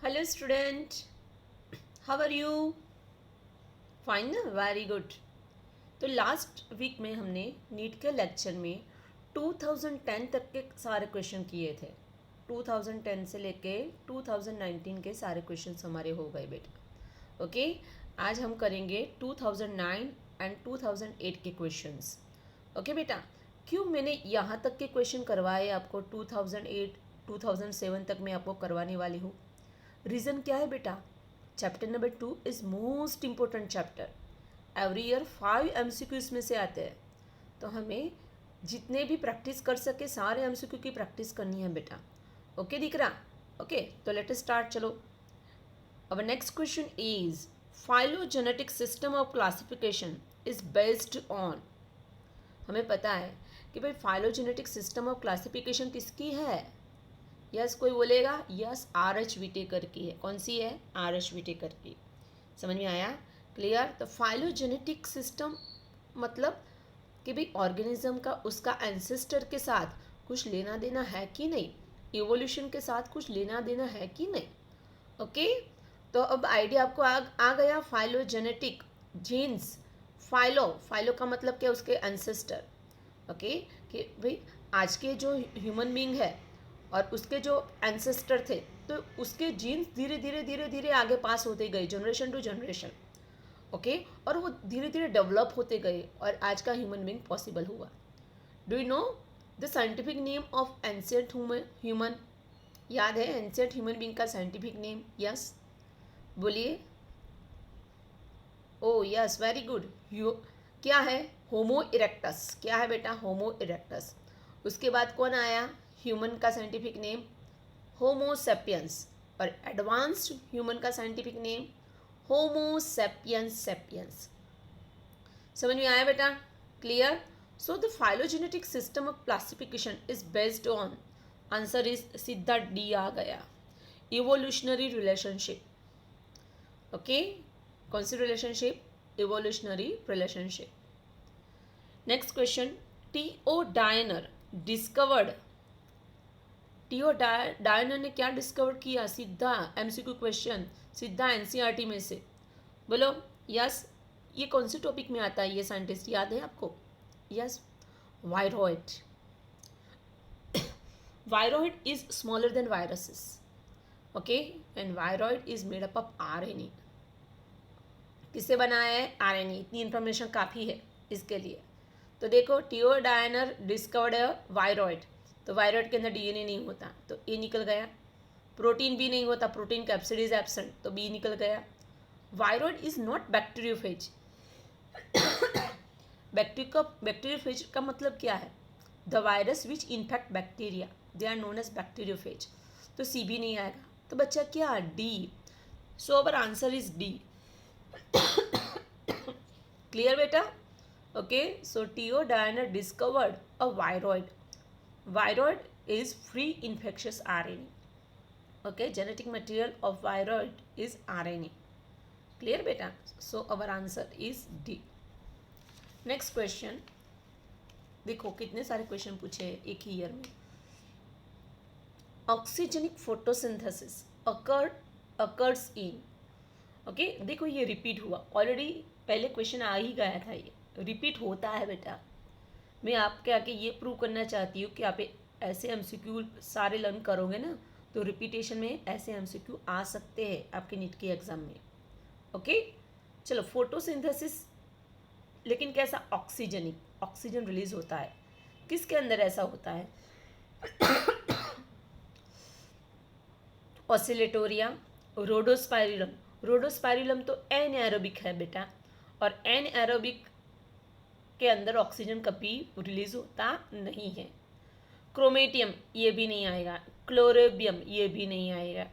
Hello student, how are you? Fine ना, very good. तो last week में हमने नीट के लेक्चर में 2010 तक के सारे क्वेश्चन किए थे। 2010 से लेके 2019 के सारे क्वेश्चंस हमारे हो गए बेटा। ओके, आज हम करेंगे 2009 एंड 2008 के क्वेश्चंस। ओके बेटा, क्यों मैंने यहाँ तक के क्वेश्चन करवाए आपको? 2008 2007 तक मैं आपको करवाने वाली हूँ। रीज़न क्या है बेटा? Chapter number 2 is most important chapter. Every year 5 MCQ इसमें से आते हैं, तो हमें जितने भी प्रैक्टिस कर सके सारे MCQ की प्रैक्टिस करनी है बेटा। ओके दिख रहा? ओके, तो लेट अस स्टार्ट। चलो, our next question is phylogenetic system of classification is based on. हमें पता है कि भाई फाइलोजेनेटिक सिस्टम ऑफ क्लासिफिकेशन किसकी है? यस, कोई बोलेगा यस, RH विटेकर की है। कौन सी है? RH विटेकर की। समझ में आया? क्लियर? तो फाइलोजेनेटिक सिस्टम मतलब कि भाई ऑर्गेनिज्म का उसका एंसेस्टर के साथ कुछ लेना देना है कि नहीं, इवोल्यूशन के साथ कुछ लेना देना है कि नहीं। ओके, तो अब आइडिया आपको आ गया। फाइलोजेनेटिक जीन्स, फाइलो का मतलब क्या? उसके एंसेस्टर। ओके, कि भाई आज के जो ह्यूमन बीइंग है और उसके जो एंसेस्टर थे, तो उसके जीन्स धीरे धीरे धीरे धीरे आगे पास होते गए, जनरेशन टू जनरेशन। ओके, और वो धीरे धीरे डेवलप होते गए और आज का ह्यूमन बीइंग पॉसिबल हुआ। Do you know the scientific name of ancient human? याद है एंशिएंट ह्यूमन बीइंग का साइंटिफिक नेम? यस, बोलिए। ओ यस, वेरी गुड। क्या है? होमो इरेक्टस। क्या है बेटा? होमो इरेक्टस। उसके बाद कौन आया? ह्यूमन का साइंटिफिक नेम होमो सेपियंस, और एडवांस्ड ह्यूमन का साइंटिफिक नेम होमो सेपियंस सेपियंस। समझ में आया बेटा? Clear? So the phylogenetic system of classification is based on, answer is सीधा डी आ गया, इवोल्यूशनरी रिलेशनशिप। ओके, कौन सी relationship? Evolutionary relationship. Next question, T O Diener discovered. T O Diener ने क्या डिस्कवर किया? सीधा MCQ क्वेश्चन, सीधा NCERT में से। बोलो यस। ये कौन से टॉपिक में आता है? ये साइंटिस्ट याद है आपको? Yes, viroid. Viroid is smaller than viruses. Okay, and viroid is made up of RNA। किससे बनाया है? RNA। इतनी इंफॉर्मेशन काफ़ी है इसके लिए। तो देखो, टीओ डायनर डिस्कवर्ड वायरॉइड, तो वायरॉइड के अंदर DNA नहीं होता, तो A निकल गया। प्रोटीन भी नहीं होता, प्रोटीन कैप्सिड इज एब्सेंट, तो B निकल गया। Viroid is not bacteriophage. Bacteriophage का मतलब क्या है? The virus which infect bacteria, they are known as bacteriophage. तो C भी नहीं आएगा, तो बच्चा क्या? D। So our answer is D। Clear बेटा? Okay, so T O Diener discovered a viroid. Viroid is free infectious RNA. Okay, genetic material of viroid is RNA. Clear beta? So our answer is D. Next question. देखो कितने सारे question पूछे एक ही year में। Oxygenic photosynthesis occurs in. Okay, देखो ये repeat हुआ already, पहले क्वेश्चन आ ही गया था, ये रिपीट होता है बेटा। मैं आपके आके ये प्रूव करना चाहती हूँ कि आप ऐसे MCQ सारे लर्न करोगे ना, तो रिपीटेशन में ऐसे MCQ आ सकते हैं आपके नीट के एग्ज़ाम में। ओके, चलो, फोटोसिंथेसिस लेकिन कैसा? ऑक्सीजनिक, ऑक्सीजन रिलीज होता है। किसके अंदर ऐसा होता है? ऑसिलेटोरिया, रोडोस्पाइरिलम। रोडोस्पाइरिलम तो एनएरोबिक है बेटा, और एनएरोबिक के अंदर ऑक्सीजन कभी रिलीज होता नहीं है। क्रोमेटियम ये भी नहीं आएगा, क्लोरोबियम ये भी नहीं आएगा,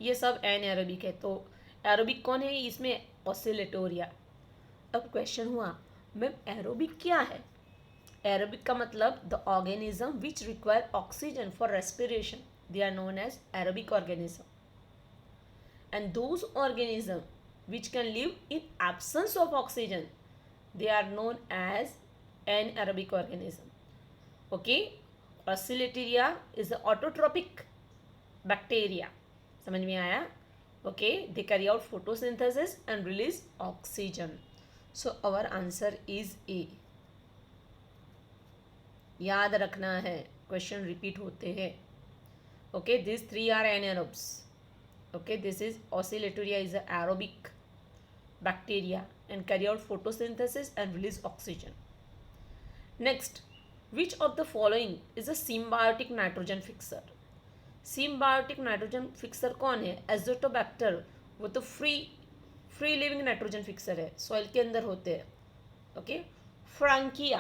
ये सब एनएरोबिक है। तो एरोबिक कौन है इसमें? ऑसिलेटोरिया। अब क्वेश्चन हुआ, मैम एरोबिक क्या है? एरोबिक का मतलब the organism which require oxygen for respiration, they are known as aerobic organism. And those organism which can live in absence of oxygen, they are known as anaerobic organism. Okay, Oscillatoria is the autotrophic bacteria. समझ में आया? Okay, they carry out photosynthesis and release oxygen. So our answer is A. याद रखना है, question repeat होते हैं. Okay, these three are anaerobes. Okay, this is oscillatoria is an aerobic bacteria and carry out photosynthesis and release oxygen. Next, which of the following is a symbiotic nitrogen fixer? Symbiotic nitrogen fixer कौन है? Azotobacter, वो तो free living nitrogen fixer है, soil के अंदर होते हैं. Okay, Frankia,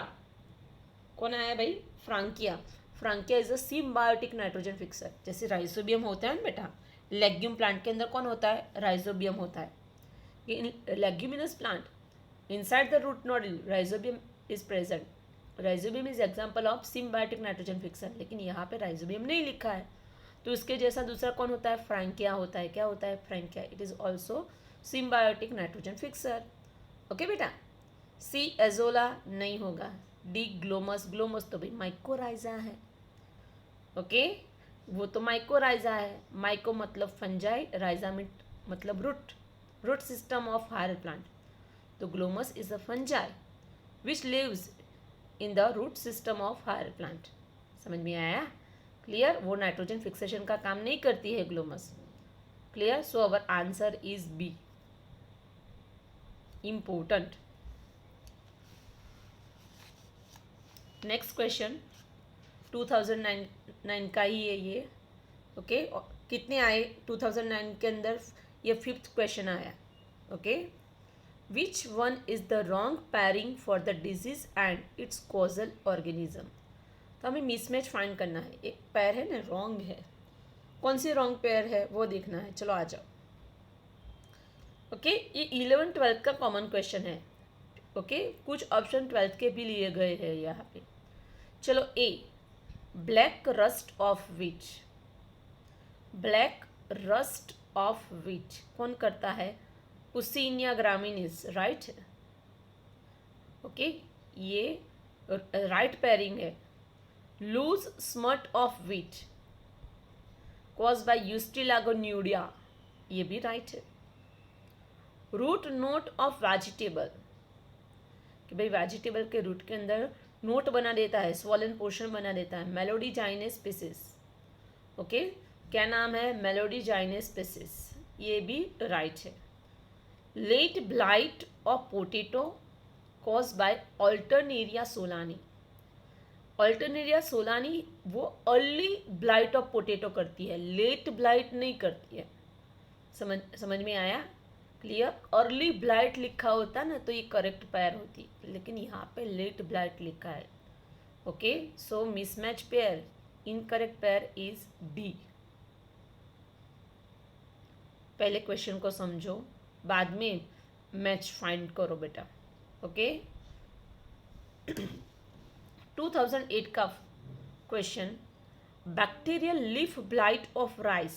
कौन आया भाई? Frankia is a symbiotic nitrogen fixer. जैसे राइजोबियम होता है ना बेटा, लेग्यूम प्लांट के अंदर कौन होता है? राइजोबियम होता है. Leguminous plant, inside the root nodal rhizobium is present. Rhizobium is example of symbiotic nitrogen fixer, लेकिन यहाँ पे राइजोबियम नहीं लिखा है, तो इसके जैसा दूसरा कौन होता है? फ्रैंकिया होता है. क्या होता है? Frankia. It is also symbiotic nitrogen fixer. Okay बेटा. सी एजोला नहीं होगा. डी ग्लोमस, ग्लोमस तो भाई माइकोराइजा है. ओके, वो तो माइकोराइजा है. माइको मतलब फंजाई, राइजा मतलब root system of higher plant. तो Glomus is a fungi which lives in the root system of higher plant. समझ में आया? क्लियर? वो नाइट्रोजन फिक्सेशन का काम नहीं करती है glomus. Clear? So our answer is B. Important. Next question 2009 का ही है ये. ओके, कितने आए 2009 के अंदर? ये 5th क्वेश्चन आया. Okay, which one is the wrong pairing for the disease and it's causal organism. तो हमें मिसमैच फाइंड करना है. एक पेयर है ना, रॉन्ग है. कौन सी रॉन्ग पेयर है वो देखना है. चलो आ जाओ. ओके, ये 11th-12th का कॉमन क्वेश्चन है. ओके, कुछ ऑप्शन 12th के भी लिए गए हैं यहाँ पे. चलो, a black rust of wheat. Black rust of wheat कौन करता है? Puccinia graminis, right. ओके, ये राइट पेयरिंग है. Loose smut of wheat caused by Ustilagonuria, ये भी राइट है. रूट नोट ऑफ वेजिटेबल, कि भाई वेजिटेबल के रूट के अंदर नोट बना देता है, स्वॉलन पोर्शन बना देता है. Melody जाइनेस species. ओके, क्या नाम है? मेलोडी जाइनेस स्पीसीज, ये भी राइट है. Late blight of potato caused by Alternaria solani. Alternaria solani वो अर्ली ब्लाइट ऑफ पोटेटो करती है, लेट ब्लाइट नहीं करती है. समझ में आया? क्लियर? अर्ली ब्लाइट लिखा होता ना तो ये करेक्ट पेयर होती, लेकिन यहाँ पे लेट ब्लाइट लिखा है. Okay, so mismatch pair, incorrect pair is D. पहले क्वेश्चन को समझो, बाद में मैच फाइंड करो बेटा. ओके, 2008 का question, bacterial leaf blight of rice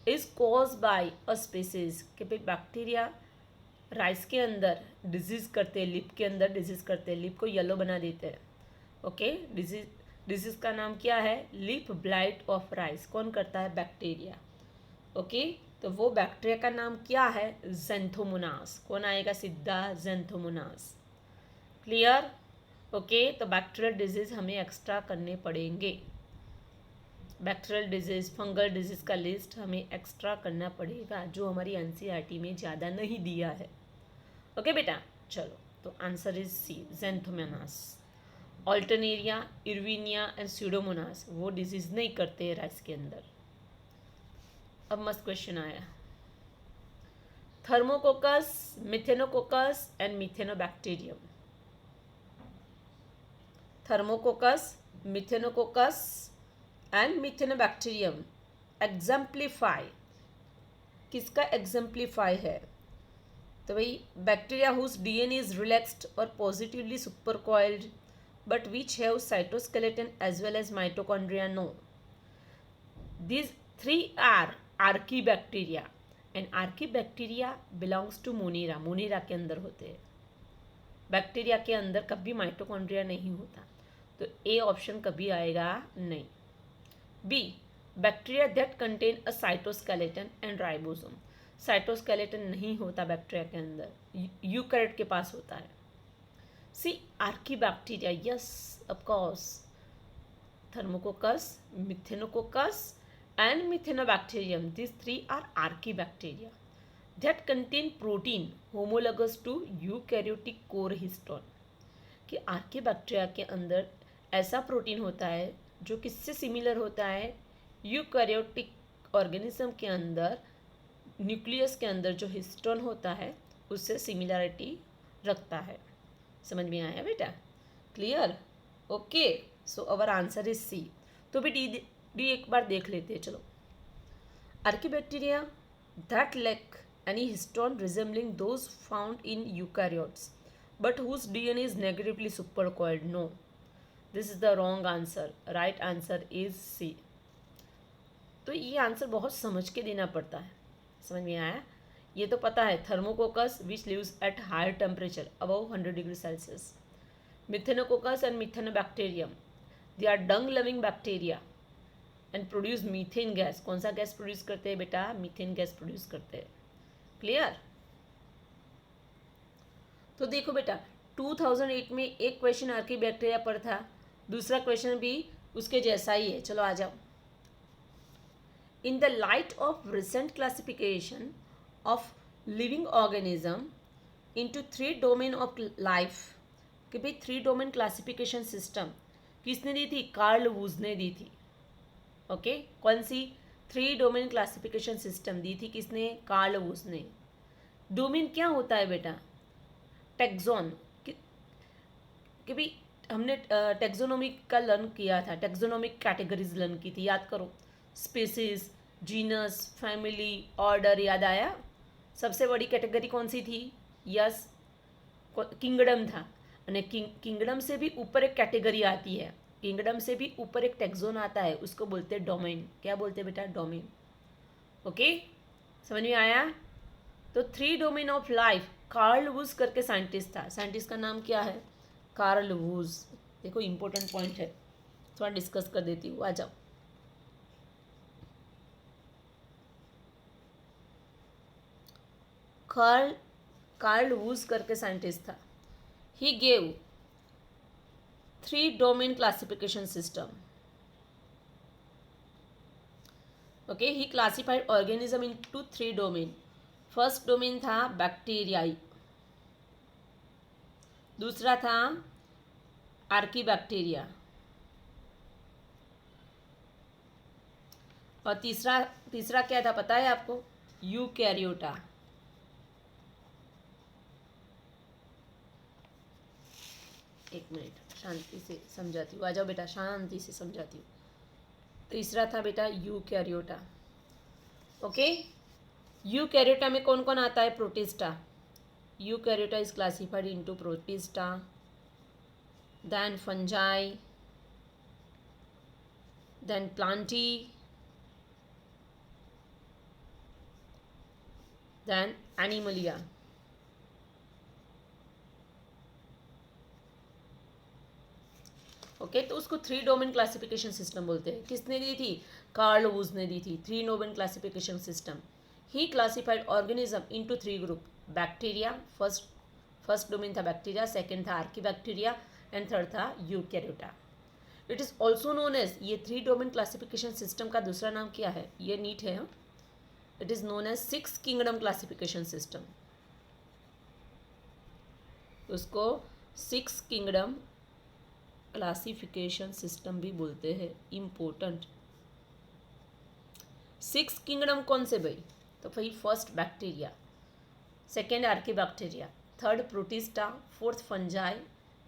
is cause by a species. कि भाई बैक्टीरिया राइस के अंदर डिजीज करते हैं, लीफ के अंदर डिजीज करते हैं, लीफ को येलो बना देते हैं. ओके, डिजीज का नाम क्या है? Leaf blight of rice. कौन करता है? बैक्टीरिया. ओके, तो वो बैक्टीरिया का नाम क्या है? ज़ेंथोमोनास. कौन आएगा सीधा? ज़ेंथोमोनास. क्लियर? ओके, तो बैक्टीरियल डिजीज़ हमें एक्स्ट्रा करने पड़ेंगे. बैक्टीरियल डिजीज़, फंगल डिजीज़ का लिस्ट हमें एक्स्ट्रा करना पड़ेगा, जो हमारी एनसीईआरटी में ज़्यादा नहीं दिया है. ओके बेटा, चलो, तो answer is C, Xanthomonas. Alternaria, Erwinia and Pseudomonas वो डिजीज़ नहीं करते हैं राइस के अंदर. अब मस्त क्वेश्चन आया. Thermococcus, Methanococcus and Methanobacterium. Thermococcus, Methanococcus and Methanobacterium exemplify. किसका एग्जाम्प्लीफाई है? तो भाई bacteria whose DNA is relaxed और positively super coiled but which have cytoskeleton as well as mitochondria. No, these three are archaebacteria and archaebacteria belongs to Monera. Monera के अंदर होते हैं. Bacteria के अंदर कभी माइटोकॉन्ड्रिया नहीं होता, तो ए ऑप्शन कभी आएगा नहीं. B bacteria that contain a cytoskeleton and ribosome. Cytoskeleton नहीं होता बैक्टीरिया के अंदर, यूकैरियोट के पास होता है। C archaebacteria, yes of course, Thermococcus, Methanococcus and Methanobacterium. These three are archibacteria that contain protein homologous to eukaryotic core histone. कि archaebacteria के अंदर ऐसा प्रोटीन होता है जो किससे सिमिलर होता है, यूकैरियोटिक ऑर्गेनिज्म के अंदर न्यूक्लियस के अंदर जो हिस्टोन होता है उससे सिमिलरिटी रखता है। समझ में आया बेटा? Clear? Okay, so our answer is C. तो भी डी एक बार देख लेते हैं, चलो। Archaebacteria that lack any histone resembling those found in eukaryotes but whose DNA is negatively supercoiled. No, this is the wrong answer. Right answer is C. तो ये आंसर बहुत समझ के देना पड़ता है। समझ में आया? ये तो पता है, Thermococcus which lives at higher temperature above 100 degree Celsius. Methanococcus and Methanobacterium, they are dung loving bacteria and produce methane gas. कौन सा गैस प्रोड्यूस करते हैं बेटा? मीथेन गैस प्रोड्यूस करते हैं। क्लियर? तो देखो बेटा, 2008 में एक क्वेश्चन आर्कीबैक्टीरिया पर था, दूसरा क्वेश्चन भी उसके जैसा ही है। चलो आ जाओ। इन the light of recent classification of living organism into 3 domain of life, कि भाई 3 डोमेन क्लासिफिकेशन सिस्टम किसने दी थी? कार्ल वूज ने दी थी। ओके, कौन सी 3 डोमेन क्लासिफिकेशन सिस्टम दी थी? किसने? कार्ल वूज ने। डोमेन क्या होता है बेटा? टेक्सोन, कि भाई हमने टेक्सोनोमिक का लर्न किया था, टेक्सोनोमिक कैटेगरीज लर्न की थी, याद करो। स्पीसीज, जीनस, फैमिली, ऑर्डर, याद आया? सबसे बड़ी कैटेगरी कौन सी थी? यस, किंगडम था। और किंगडम से भी ऊपर एक कैटेगरी आती है, किंगडम से भी ऊपर एक टेक्सोन आता है, उसको बोलते हैं डोमेन। क्या बोलते हैं बेटा? डोमेन। ओके, समझ में आया? तो 3 domain of life, Carl Woese करके साइंटिस्ट था। साइंटिस्ट का नाम क्या है? Carl Woese. देखो इंपॉर्टेंट पॉइंट है, थोड़ा डिस्कस कर देती हूँ, आ जाओ। कार्ल वूज करके साइंटिस्ट था। He gave 3 domain classification system. Okay, he classified organism into 3 domain. First domain था बैक्टीरियाई, दूसरा था आर्कीबैक्टीरिया, और तीसरा क्या था पता है आपको? यूकैरियोटा। एक मिनट, शांति से समझाती हूँ, आ जाओ बेटा, शांति से समझाती हूँ। तीसरा था बेटा यूकैरियोटा। ओके, यूकैरियोटा में कौन कौन आता है? Protista. Eukaryota is classified into Protista, then fungi, then Plantae, then Animalia. Okay, तो उसको 3 डोमेन क्लासिफिकेशन सिस्टम बोलते हैं। किसने दी थी? कार्ल वूज ने दी थी। 3 domain classification system. He classified organism into 3 group. Bacteria, first domain था बैक्टीरिया, सेकेंड था आर्कीबैक्टीरिया एंड थर्ड था Eukaryota. It is also known as, ये 3 डोमेन क्लासिफिकेशन सिस्टम का दूसरा नाम क्या है? ये नीट है। It is known as 6 kingdom classification system. उसको 6 किंगडम क्लासिफिकेशन सिस्टम भी बोलते हैं। इम्पोर्टेंट। 6 किंगडम कौन से भाई? तो भाई first bacteria, second archaebacteria, third protista, fourth fungi,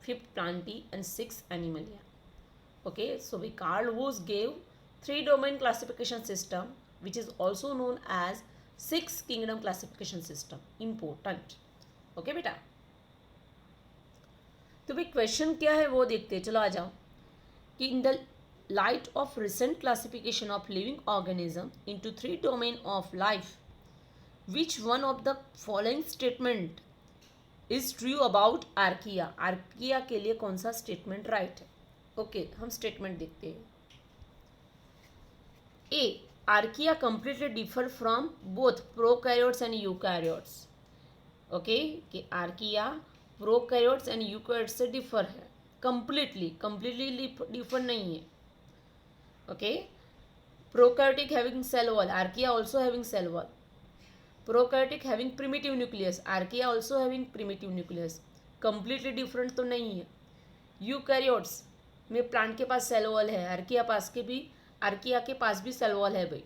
fifth plantae and 6 animalia. Okay, so we Carl Woese gave 3 domain classification system which is also known as 6 kingdom classification system. Important. Okay बेटा, तो भाई question क्या है वो देखते हैं। चलो आ जाओ। कि in the light of recent classification of living organism into 3 domain of life, which one of the following statement is true about archaea? Archaea के लिए कौन सा स्टेटमेंट राइट है? ओके, हम स्टेटमेंट देखते हैं। A archaea completely differ from both prokaryotes and eukaryotes. Okay, कि archaea prokaryotes and eukaryotes से डिफर है, कंप्लीटली डिफर नहीं है. Okay, prokaryotic having cell wall, archaea also having cell wall. Prokaryotic having primitive nucleus, archaea also having primitive nucleus. Completely different तो नहीं है. Eukaryotes में plant के पास सेल वॉल है, आर्किया के पास भी सेल वॉल है भाई.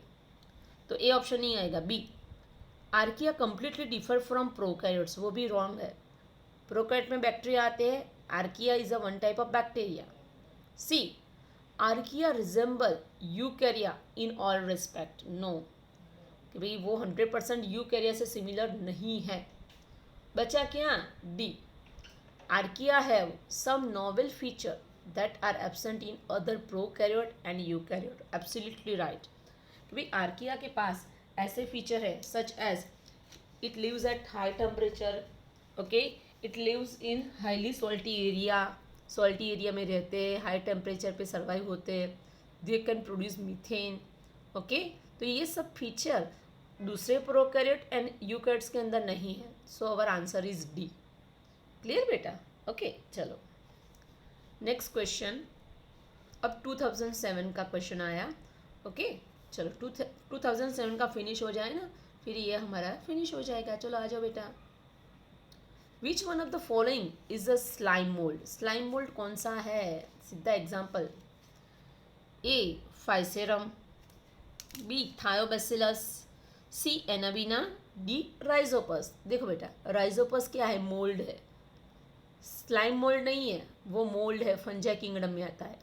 तो ए ऑप्शन नहीं आएगा. B archaea completely differ from prokaryotes, वो भी रॉन्ग है. प्रोकैरियोट में बैक्टीरिया आते हैं, archaea is a one type of bacteria. C archaea resemble eukarya in all respect. No, कि भाई वो 100% यूकैरिया से सिमिलर नहीं है. बचा क्या? D archaea have some novel feature that are absent in other prokaryote and eukaryote. Absolutely right. भाई archaea के पास ऐसे फीचर है such as it lives at high temperature. Okay, it lives in highly salty area में रहते हैं, high temperature पे survive होते हैं. They can produce methane. Okay, तो ये सब फीचर दूसरे प्रोकैरियोट एंड यूकैरियोट्स के अंदर नहीं है. So our answer is D. Clear बेटा? ओके, चलो नेक्स्ट क्वेश्चन. अब 2007 का क्वेश्चन आया. ओके, चलो 2007 का फिनिश हो जाए ना, फिर ये हमारा फिनिश हो जाएगा. चलो आ जाओ बेटा. विच one of the following is a slime mould. Slime mould कौन सा है? सीधा एग्जाम्पल. ए फाइसेरम, बी थायोबैसिलस, सी एनाबीना, डी राइजोपस. देखो बेटा, राइजोपस क्या है? मोल्ड है. स्लाइम मोल्ड नहीं है, वो मोल्ड है, फंजाई किंगडम में आता है.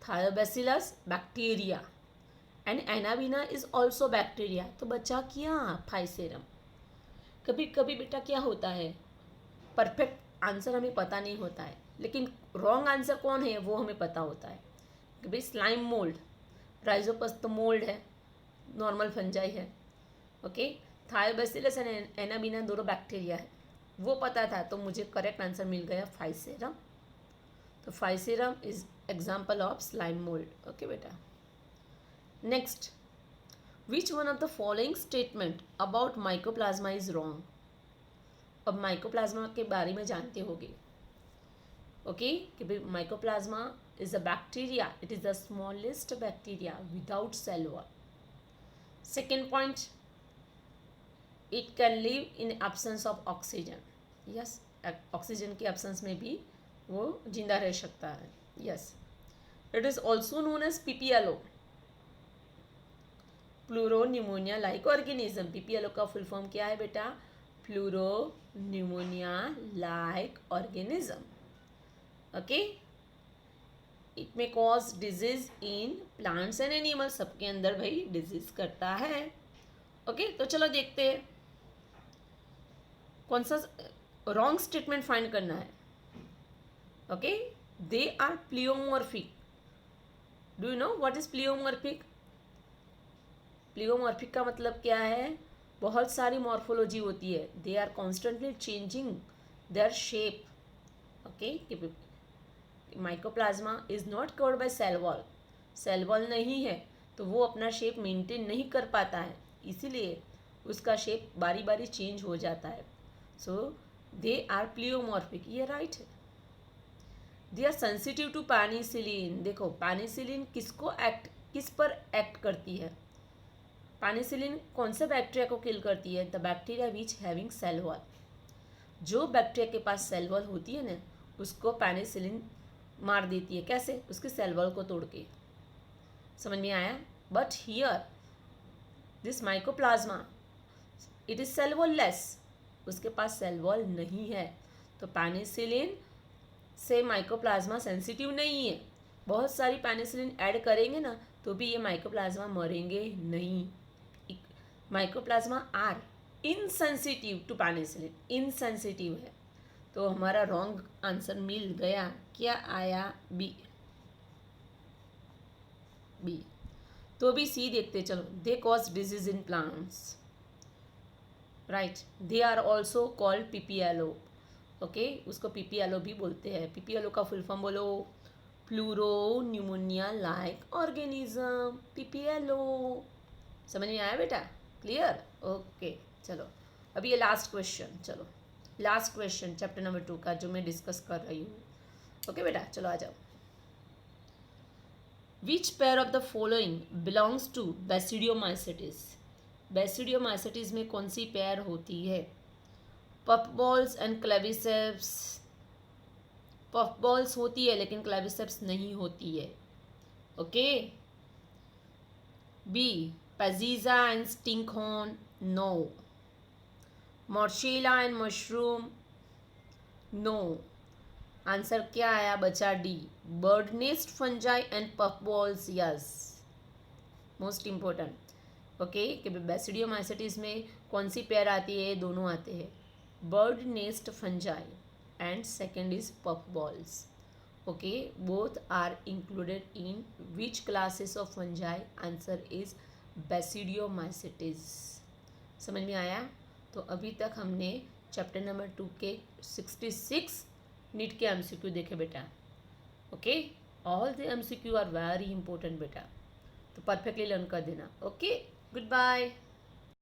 Thiobacillus bacteria and anabaena is also bacteria. तो बचा क्या? फाइसेरम. कभी कभी बेटा क्या होता है, परफेक्ट आंसर हमें पता नहीं होता है, लेकिन रॉन्ग आंसर कौन है वो हमें पता होता है. कि भाई स्लाइम मोल्ड, राइजोपस तो मोल्ड है, नॉर्मल फंजाई है. ओके, थायोबैसिलस एंड एनाबीना दोनों बैक्टीरिया है, वो पता था, तो मुझे करेक्ट आंसर मिल गया फाइसेरम. तो Physarum is example of slime mould. Okay बेटा. Next, which one of the following statement about mycoplasma is wrong. अब माइकोप्लाज्मा के बारे में जानते होगे. ओके, कि भाई mycoplasma is a bacteria, it is the smallest bacteria without cell wall. Second point, it can live in absence of oxygen. Yes, oxygen के absence में भी वो जिंदा रह सकता है. Yes, it is also known as PPLO, pleuro pneumonia like organism. PPLO का full form क्या है बेटा? Pleuro pneumonia like organism. Okay, it may cause disease in plants and animals. सबके अंदर भाई डिजीज करता है. ओके, तो चलो देखते हैं कौन सा रॉन्ग स्टेटमेंट फाइंड करना है. Okay, they are pleomorphic. Do you know what is pleomorphic? Pleomorphic का मतलब क्या है? बहुत सारी मॉर्फोलॉजी होती है. They are constantly changing their shape. Okay, mycoplasma is not covered by cell wall. Cell wall नहीं है तो वो अपना शेप मेंटेन नहीं कर पाता है, इसीलिए उसका शेप बारी बारी चेंज हो जाता है. So they are pleomorphic. ये राइट है. They are sensitive to penicillin. देखो पेनिसिलिन किस पर एक्ट करती है? पेनिसिलिन कौन से बैक्टीरिया को किल करती है? The bacteria which having cell wall. जो बैक्टीरिया के पास सेल वॉल होती है ना, उसको पेनिसिलिन मार देती है. कैसे? उसके सेल वॉल को तोड़ के. समझ में आया? But here this mycoplasma it is cell wall less. उसके पास सेल वॉल नहीं है, तो पेनिसिलिन से माइकोप्लाज्मा सेंसिटिव नहीं है. बहुत सारी पेनिसिलिन ऐड करेंगे ना तो भी ये माइकोप्लाज्मा मरेंगे नहीं. Mycoplasma are insensitive to penicillin. Insensitive है, तो हमारा रॉन्ग आंसर मिल गया. क्या आया? बी. बी. तो भी सी देखते चलो. They cause disease in plants. Right, they are also called PPLO. Okay, उसको पीपीएलओ भी बोलते हैं. पीपीएलओ का फुल फॉर्म बोलो. Pleuro pneumonia like organism, PPLO. समझ में आया बेटा? क्लियर? ओके चलो अभी ये लास्ट क्वेश्चन, चलो लास्ट क्वेश्चन चैप्टर नंबर 2 का जो मैं डिस्कस कर रही हूँ। ओके बेटा चलो आ जाओ। Which pair of the following belongs to basidiomycetes? Basidiomycetes में कौन सी पेयर होती है? Puff balls and Claviceps. Puff balls होती है लेकिन क्लेविसेप्स नहीं होती है। Okay. B Peziza and stinkhorn, no. Morchella and mushroom, no. Answer क्या आया बचा? D bird nest fungi and puff balls, yes. Most important. Okay कि बेसिडियोमाइसिटिस में कौन सी पेयर आती है? दोनों आते हैं, bird nest fungi and second is puff balls. Okay both are included in which classes of fungi? Answer is basidiomycetes. समझ में आया? तो अभी तक हमने चैप्टर नंबर 2 के 66 नीट के एमसीक्यू देखे बेटा। Okay all the MCQ are very important बेटा, तो परफेक्टली लर्न कर देना। Okay good bye.